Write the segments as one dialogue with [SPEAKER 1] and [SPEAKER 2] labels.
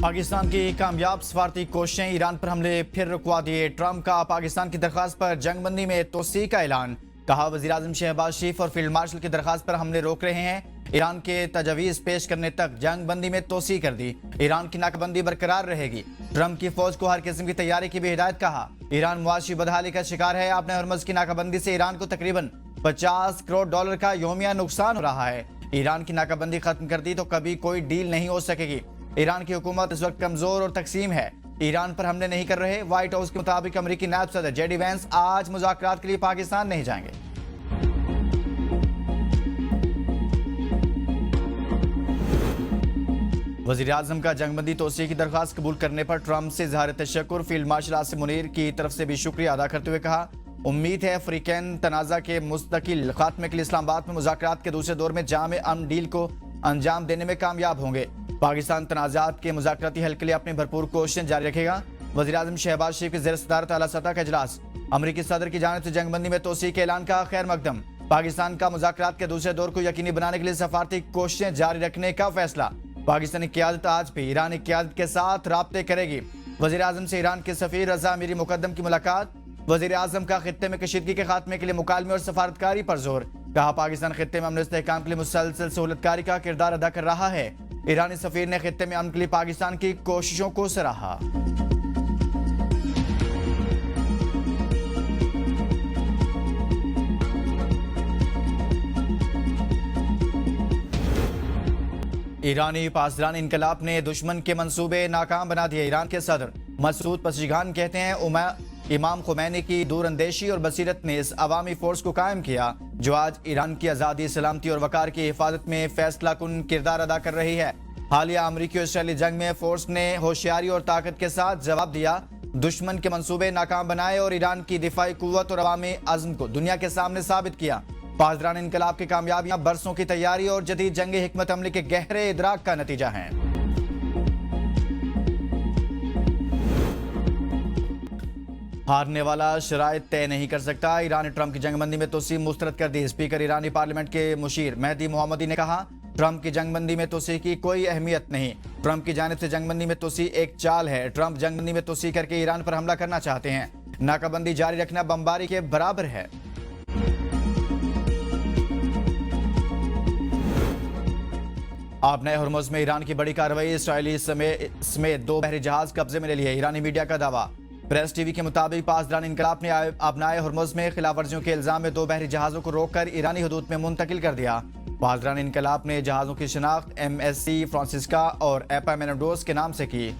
[SPEAKER 1] पाकिस्तान की कामयाब सफारती कोशिशें, ईरान पर हमले फिर रुकवा दिए। ट्रंप का पाकिस्तान की दरख्वास्त पर जंगबंदी में तोसी का ऐलान। कहा वज़ीर-ए-आज़म शहबाज शरीफ और फील्ड मार्शल की दरख्वास्त पर हमले रोक रहे हैं। ईरान के तजवीज़ पेश करने तक जंगबंदी में तोसी कर दी। ईरान की नाकाबंदी बरकरार रहेगी। ट्रंप की फौज को हर किस्म की तैयारी की भी हिदायत। कहा ईरान मुआशी बदहाली का शिकार है। आपने हरमज की नाकाबंदी से ईरान को तकरीबन $50 करोड़ का यौमिया नुकसान हो रहा है। ईरान की नाकाबंदी खत्म कर दी तो कभी कोई डील नहीं हो सकेगी। ईरान की हुकूमत इस वक्त कमजोर और तकसीम है। ईरान पर हमले नहीं कर रहे। व्हाइट हाउस के मुताबिक अमेरिकी नायब सदर जेडी वैंस आज मुज़ाकरात के लिए पाकिस्तान नहीं जाएंगे। वज़ीर आज़म का जंगबंदी तोसी की दरख्वास्त कबूल करने पर ट्रंप से इज़हार तशक्कुर। फील्ड मार्शल आसिम मुनीर की तरफ से भी शुक्रिया अदा करते हुए कहा उम्मीद है अफ्रीकन तनाज़ा के मुस्तकिल खात्मे के लिए इस्लामाबाद में मुज़ाकरात के दूसरे दौर में जामे अमन डील को अंजाम देने में कामयाब होंगे। पाकिस्तान तनाज़ात के मुज़ाकराती हल के लिए अपनी भरपूर कोशिशें जारी रखेगा। वज़ीर-ए-आज़म शहबाज शरीफ की ज़ेर सदारत आला सतह का इजलास। अमरीकी सदर की जानिब से जंगबंदी में तोसी के ऐलान का खैर मकदम। पाकिस्तान का मुज़ाकरात के दूसरे दौर को यकीनी बनाने के लिए सफारती कोशिशें जारी रखने का फैसला। पाकिस्तानी क़यादत आज भी ईरानी क़यादत के साथ राब्ते करेगी। वज़ीर-ए-आज़म से ईरान के सफ़ीर रज़ा अमीरी मुक़द्दम की मुलाकात। वज़ीर-ए-आज़म का खित्ते में कशीदगी के खात्मे के लिए मुकालमे और सफारतकारी पर जोर। कहा पाकिस्तान खित्ते में अमन इस्तेहकाम के लिए मुसलसल सहूलतकारी का किरदार अदा कर रहा है। ईरानी सफीर ने खित्ते में अमन के लिए पाकिस्तान की कोशिशों को सराहा। ईरानी पासदान इनकलाब ने दुश्मन के मंसूबे नाकाम बना दिए। ईरान के सदर मसूद पज़ेश्कियान कहते हैं इमाम खुमैनी की दूरअंदेशी और बसीरत ने इस अवामी फोर्स को कायम किया जो आज ईरान की आज़ादी, सलामती और वकार की हिफाजत में फैसला कुन किरदार अदा कर रही है। हालिया अमरीकी और इसराइली जंग में फोर्स ने होशियारी और ताकत के साथ जवाब दिया, दुश्मन के मंसूबे नाकाम बनाए और ईरान की दिफाई कुव्वत और अवामी अज़्म को दुनिया के सामने साबित किया। पासदान इनकलाब की कामयाबियां बरसों की तैयारी और जदीद जंगी हिकमत अमली के गहरे इदराक का नतीजा है। हारने वाला शराइत तय नहीं कर सकता। ईरान ने ट्रंप की जंगबंदी में तोसी मुस्तरद कर दी। स्पीकर ईरानी पार्लियामेंट के मुशीर मेहदी मोहम्मदी ने कहा ट्रंप की जंगबंदी में तोसी की कोई अहमियत नहीं। ट्रंप की जानिब से जंगबंदी में तोसी एक चाल है। ट्रंप जंगबंदी में तोसी करके ईरान पर हमला करना चाहते हैं। नाकाबंदी जारी रखना बमबारी के बराबर है। आप नए हरमुज में ईरान की बड़ी कार्रवाई। इसराइली समेत 2 बहरी जहाज कब्जे में ले लिए। ईरानी मीडिया का दावा। प्रेस टीवी के मुताबिक पासदान इनकलाब ने अपनाए हरमुज में खिलाफ वर्जियों के इल्जाम में 2 बहरी जहाजों को रोककर ईरानी हदूद में मुंतकिल कर दिया। पासदान इनकलाब ने जहाजों की शनाख्त MSC फ्रांसिस्का और एपामेनाडोस के नाम से की।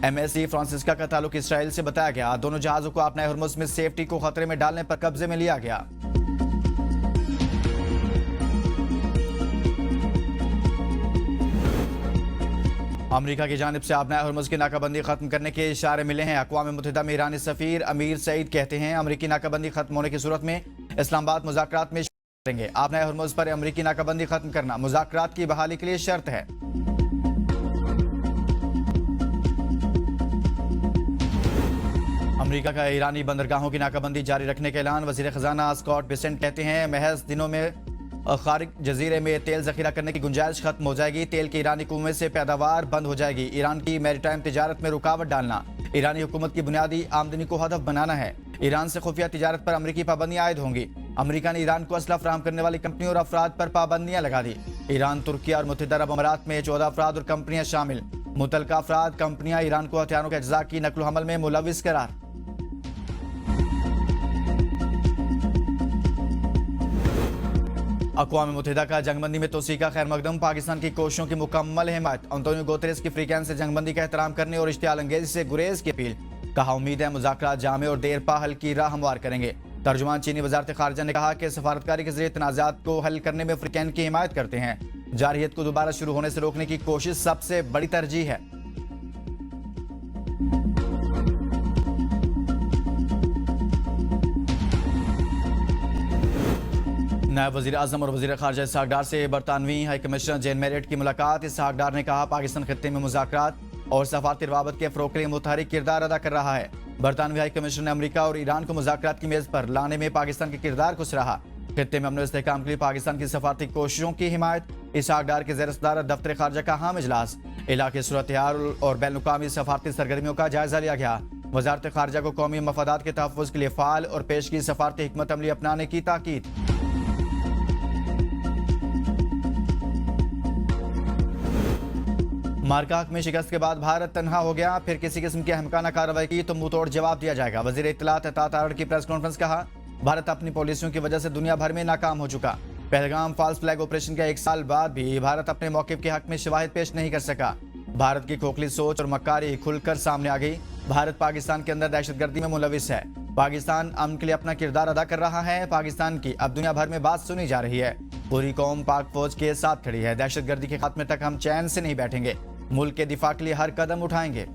[SPEAKER 1] MSC फ्रांसिस्का का ताल्लुक इसराइल से बताया गया। दोनों जहाजों को अपनाए हरमुज में सेफ्टी को खतरे में डालने पर कब्जे में लिया गया। अमेरिका की जानिब से अपना हरमुज की नाकाबंदी खत्म करने के इशारे मिले हैं। अक़वाम मुत्तहिदा में ईरानी सफ़ीर अमीर सईद कहते हैं अमेरिकी नाकाबंदी खत्म होने की सूरत में इस्लामाबाद मुज़ाकरात में करेंगे। अपना हरमुज पर अमेरिकी नाकाबंदी खत्म करना मुज़ाकरात की बहाली के लिए शर्त है। अमेरिका का ईरानी बंदरगाहों की नाकाबंदी जारी रखने का ऐलान। वज़ीर ख़जाना स्कॉट बेसेंट कहते हैं महज दिनों में खारिज जजीरे में तेल जखीरा करने की गुंजाइश खत्म हो जाएगी। तेल के ईरानी कुएं से पैदावार बंद हो जाएगी। ईरान की मैरीटाइम तिजारत में रुकावट डालना ईरानी हुकूमत की बुनियादी आमदनी को हदफ बनाना है। ईरान से खुफिया तिजारत पर अमरीकी पाबंदियां आयद होंगी। अमरीका ने ईरान को असला फराहम करने वाली कंपनियों और अफराद पर पाबंदियां लगा दी। ईरान, तुर्किया और मुत्तहिदा अरब अमारात में 14 अफराद और कंपनियां शामिल। मुतलका अफराद कंपनियां ईरान को हथियारों के अज्जा की नकलो हमल में मुलविस करार। अक़वाम मुत्तहिदा का जंगबंदी में तोसी का खैर मकदम। पाकिस्तान की कोशिशों की मुकम्मल हिमायत। अंतोनियो गुतेरेस की अफ्रीकन से जंगबंदी का एहतराम करने और इश्तियाल अंगेजी से गुरेज की अपील। कहा उम्मीद है मुज़ाकरात जामे और देर पा हल की राह हमवार करेंगे। तर्जुमान चीनी वजारत खारजा ने कहा कि सफारतकारी के जरिए तनाज़ात को हल करने में अफ्रीकन की हिमायत करते हैं। जारहियत को दोबारा शुरू होने से रोकने की कोशिश सबसे बड़ी तरजीह है। नायब वज़ीर आज़म और वज़ीर ख़ारजा इसहाक़ डार से बरतानवी हाई कमिश्नर जेन मेरिट की मुलाकात। इसहाक़ डार ने कहा पाकिस्तान खित्ते में मुज़ाकरात और सफारती रवाबत के फ़रोग़ के लिए मुतहरिक किरदार अदा कर रहा है। बरतानवी हाई कमिश्नर ने अमरीका और ईरान को मुज़ाकरात की मेज़ पर लाने में पाकिस्तान के किरदार को सराहा। खित्ते में अमन और इस्तेहकाम के लिए पाकिस्तान की सफारती कोशिशों की हिमायत। इसहाक डार के ज़ेर सदारत दफ्तर खारजा का अहम इजलास, इलाके सूरत हाल और बैनुल-अक़वामी सफारती सरगर्मियों का जायजा लिया गया। वज़ारत खारजा को कौमी मफादात के तहफ़्फ़ुज़ के लिए फ़ाल और पेश की सफारती हिकमत अमली अपनाने की ताकीद। मार्का हक में शिकस्त के बाद भारत तन्हा हो गया, फिर किसी किस्म की अहमकाना कार्रवाई की तो मुंह तोड़ जवाब दिया जाएगा। वज़ीर इत्तलात अतात आरड़ की प्रेस कॉन्फ्रेंस, कहा भारत अपनी पॉलिसियों की वजह से दुनिया भर में नाकाम हो चुका। पहलगाम फॉल्स फ्लैग ऑपरेशन के 1 साल बाद भी भारत अपने मौक़िफ़ के हक में शवाहिद पेश नहीं कर सका। भारत की खोखली सोच और मक्कारी खुलकर सामने आ गई। भारत पाकिस्तान के अंदर दहशतगर्दी में मुलविस है। पाकिस्तान अमन के लिए अपना किरदार अदा कर रहा है। पाकिस्तान की अब दुनिया भर में बात सुनी जा रही है। पूरी कौम पाक फौज के साथ खड़ी है। दहशतगर्दी के खात्मे तक हम चैन से नहीं बैठेंगे। मुल्क के दिफा के लिए हर कदम उठाएंगे।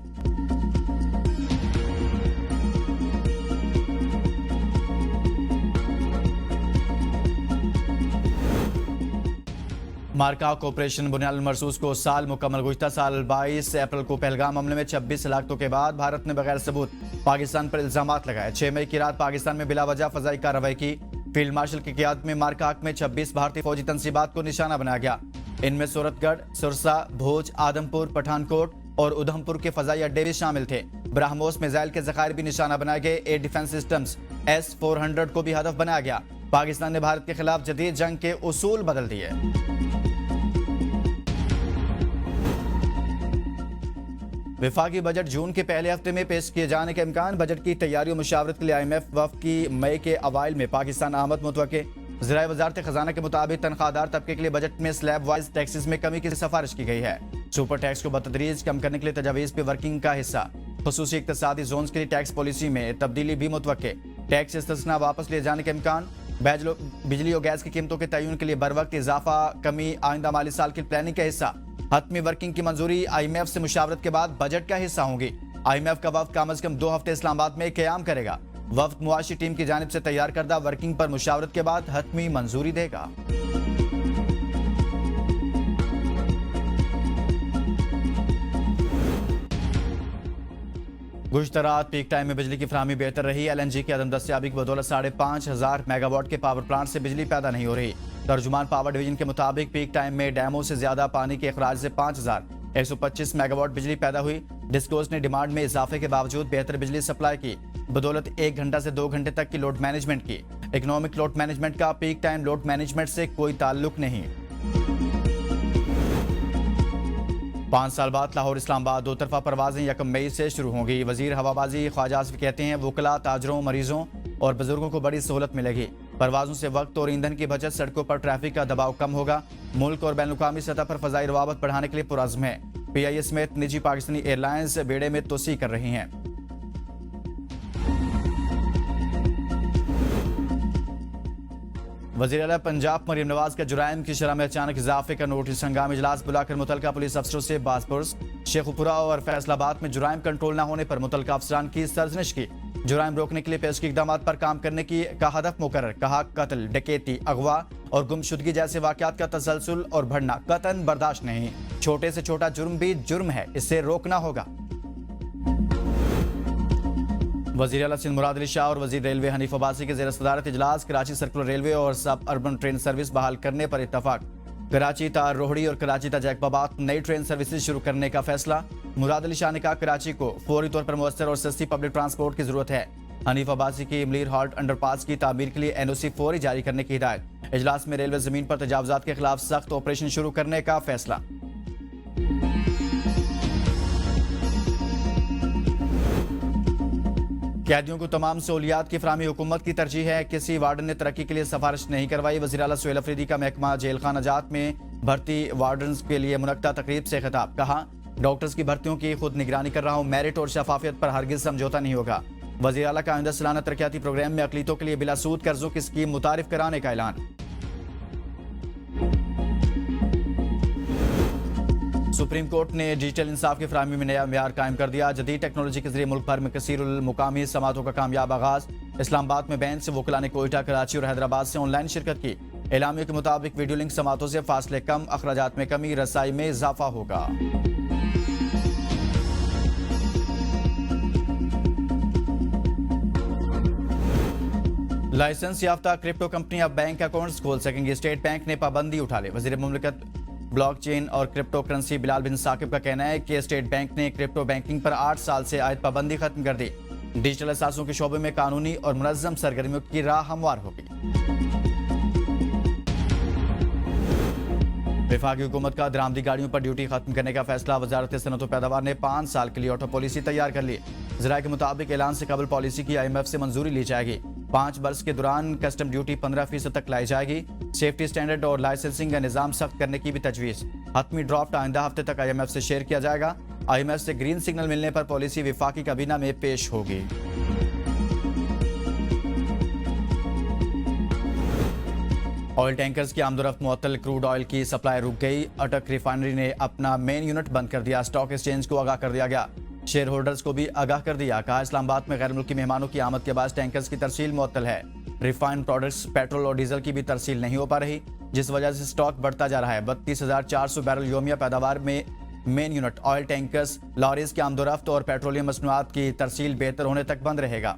[SPEAKER 1] मार्का ऑपरेशन बुनियाद मरसूस को साल मुकम्मल। गुज़िश्ता साल 22 अप्रैल को पहलगाम हमले में 26 हलाकतों के बाद भारत ने बगैर सबूत पाकिस्तान पर इल्जामात लगाए। 6 मई की रात पाकिस्तान में बिला वजह फजाई कार्रवाई की। फील्ड मार्शल की क़ियादत में मार्का हक में 26 भारतीय फौजी तनसीबात को निशाना बनाया गया। इनमें सूरतगढ़, सुरसा, भोज, आदमपुर, पठानकोट और उधमपुर के फजाई अड्डे भी शामिल थे। ब्राह्मोस मिसाइल के ज़खायर भी निशाना बनाए गए। एयर डिफेंस सिस्टम्स S-400 को भी हदफ बनाया गया। पाकिस्तान ने भारत के खिलाफ जदीद जंग के उसूल बदल दिए। विफाकी बजट जून के पहले हफ्ते में पेश किए जाने के इम्कान। बजट की तैयारी और मुशावरत के लिए IMF वफ़द की मई के अवाइल में पाकिस्तान आमद मुतवक्के। ज़राए वज़ारत ख़जाना के मुताबिक तनख्वाहदार तबके के लिए बजट में स्लैब वाइज टैक्सेस में कमी की सिफारिश की गई है। सुपर टैक्स को बतदरीज कम करने के लिए तजावीज़ पे वर्किंग का हिस्सा। ख़ुसूसी इक़्तिसादी जोन्स के लिए टैक्स पॉलिसी में तब्दीली भी मुतवक्के। टैक्स इस्तिस्ना वापस लिए जाने के इम्कान। बिजली और गैस की कीमतों के तयन के लिए बर वक्त इजाफा, कमी आइंदा माली साल की प्लानिंग का हिस्सा। हतमी वर्किंग की मंजूरी IMF से मुशावरत के बाद बजट का हिस्सा होंगी। IMF का वफ़द कम अज़ कम 2 हफ्ते इस्लामाबाद में क़याम करेगा। वफ़द मुआशी टीम की जानिब से तैयार करदा वर्किंग पर मुशावरत के बाद हतमी मंजूरी देगा। गुज़िश्ता रात पीक टाइम में बिजली की फराहमी बेहतर रही। LNG की अदम दस्तयाबी की बदौलत 5,500 मेगावाट के पावर प्लांट से बिजली पैदा नहीं हो रही। तर्जुमान पावर डिवीजन के मुताबिक पीक टाइम में डैमों से ज्यादा पानी के अखराज से 5,125 मेगावाट बिजली पैदा हुई। डिस्कोस ने डिमांड में इजाफे के बावजूद बेहतर बिजली सप्लाई की बदौलत 1 घंटा से 2 घंटे तक की लोड मैनेजमेंट की। इकोनॉमिक लोड मैनेजमेंट का पीक टाइम लोड मैनेजमेंट से कोई ताल्लुक नहीं। 5 साल बाद लाहौर इस्लामाबाद 2 तरफा परवाजें 1 मई से शुरू होंगी। वजीर हवाबाजी ख्वाजा आसिफ कहते हैं वकला, ताजरों, मरीजों और बुजुर्गों को बड़ी सहूलत मिलेगी। परवाजों से वक्त और ईंधन की बचत, सड़कों पर ट्रैफिक का दबाव कम होगा। मुल्क और बैनुल-अक़वामी सतह पर फजाई रवाबत बढ़ाने के लिए पुरज़्म है। PIA समेत निजी पाकिस्तानी एयरलाइंस बेड़े में तोसी कर रही हैं। वज़ीर आला पंजाब मरीम नवाज का जुराइम की शरह में अचानक इजाफे का नोटिस। हंगामी इजलास बुलाकर मुतलका पुलिस अफसरों से बासपुरस, शेखुपुरा और फैसलाबाद में जुराइम कंट्रोल न होने पर मुतलका अफसरान की सरजनिश की। जुराइम रोकने के लिए पेश की इक़दाम पर काम करने की का हदफ मुकर्रर। कहा कत्ल, डकैती, अगवा और गुमशुदगी जैसे वाक़यात का तसलसल और बढ़ना कतन बर्दाश्त नहीं। छोटे से छोटा जुर्म भी जुर्म है, इससे रोकना होगा। वज़ीर आला सिंध मुराद अली शाह और वज़ीर रेलवे हनीफ अब्बासी के ज़ेर सदारत इजलास। कराची सर्कुलर रेलवे और सब अर्बन ट्रेन सर्विस बहाल करने पर इत्तफाक। कराची ता रोहड़ी और कराची ता जैकबाबाद नई ट्रेन सर्विसेज शुरू करने का फैसला। मुराद अली शाह ने कहा कराची को फौरी तौर पर मुअस्सर और सस्ती पब्लिक ट्रांसपोर्ट की जरूरत है। हनीफ अब्बासी की इमलीर हॉल्ट अंडरपास की तामीर के लिए NOC फौरी जारी करने की हिदायत। इजलास में रेलवे जमीन पर तजावुजात के खिलाफ सख्त ऑपरेशन शुरू करने का फैसला। कैदियों को तमाम सहूलियात की फराहमी हुकूमत की तरजीह है। किसी वार्डन ने तरक्की के लिए सिफारिश नहीं करवाई। वज़ीर आला सुहेल अफरीदी का महकमा जेल खाना जात में भर्ती वार्डन के लिए मुनक्ता तकरीब से खिताब। कहा डॉक्टर्स की भर्तियों की खुद निगरानी कर रहा हूँ। मेरिट और शफाफियत पर हरगिज समझौता नहीं होगा। वज़ीर आला का आइंदा सालाना तरक्याती प्रोग्राम में अकलीतों के लिए बिला सूद कर्जों की स्कीम मुतारिफ कराने का ऐलान। सुप्रीम कोर्ट ने डिजिटल इंसाफ की फराहमी में नया मेयार कायम कर दिया। जदीद टेक्नोलॉजी के जरिए मुल्क भर में कसीरुल मुकामी समातों का कामयाब आगाज। इस्लामाबाद में बेंच से वकला ने कोयटा, कराची और हैदराबाद से ऑनलाइन शिरकत की। एलामिया के मुताबिक वीडियो लिंक समातों से फासले कम, अखराजात में कमी, रसाई में इजाफा होगा। लाइसेंस याफ्ता क्रिप्टो कंपनी अब बैंक अकाउंट्स खोल सकेंगी। स्टेट बैंक ने पाबंदी उठा ली। वजीर मुमलिकत ब्लॉकचेन और क्रिप्टो करेंसी। बिलाल बिन साकिब का कहना है कि स्टेट बैंक ने क्रिप्टो बैंकिंग पर 8 साल से आयद पाबंदी खत्म कर दी। डिजिटल असासों के शोबे में कानूनी और मुनज़्ज़म सरगर्मियों की राह हमवार होगी। वफाकी हुकूमत का दरामदी गाड़ियों पर ड्यूटी खत्म करने का फैसला। वजारत सनअत व पैदावार ने 5 साल के लिए ऑटो पॉलिसी तैयार कर ली। ज़राए के मुताबिक ऐलान से कबल पॉलिसी की IMF से मंजूरी ली जाएगी। 5 बरस के दौरान कस्टम ड्यूटी 15% तक लाई जाएगी। सेफ्टी स्टैंडर्ड और लाइसेंसिंग का निज़ाम सख्त करने की भी तजवीज़। हतमी ड्राफ्ट आइंदा हफ्ते तक IMF से शेयर किया जाएगा। IMF से ग्रीन सिग्नल मिलने पर पॉलिसी वफाकी काबीना में पेश होगी। ऑयल टैंकर्स की आमदोरफ्त मुअत्तल। क्रूड ऑयल की सप्लाई रुक गई। अटक रिफाइनरी ने अपना मेन यूनिट बंद कर दिया। स्टॉक एक्सचेंज को आगाह कर दिया गया। शेयर होल्डर्स को भी आगाह कर दिया। कहा, इस्लामाबाद में गैर मुल्की मेहमानों की आमद के बाद टैंकर्स की तरसील मुअत्तल है। रिफाइंड प्रोडक्ट्स, पेट्रोल और डीजल की भी तरसील नहीं हो पा रही, जिस वजह से स्टॉक बढ़ता जा रहा है। 32,400 बैरल योमिया पैदावार में main unit, oil tankers, lorries की आमदोरफ्त और पेट्रोलियम मसनूआत की तरसील बेहतर होने तक बंद रहेगा।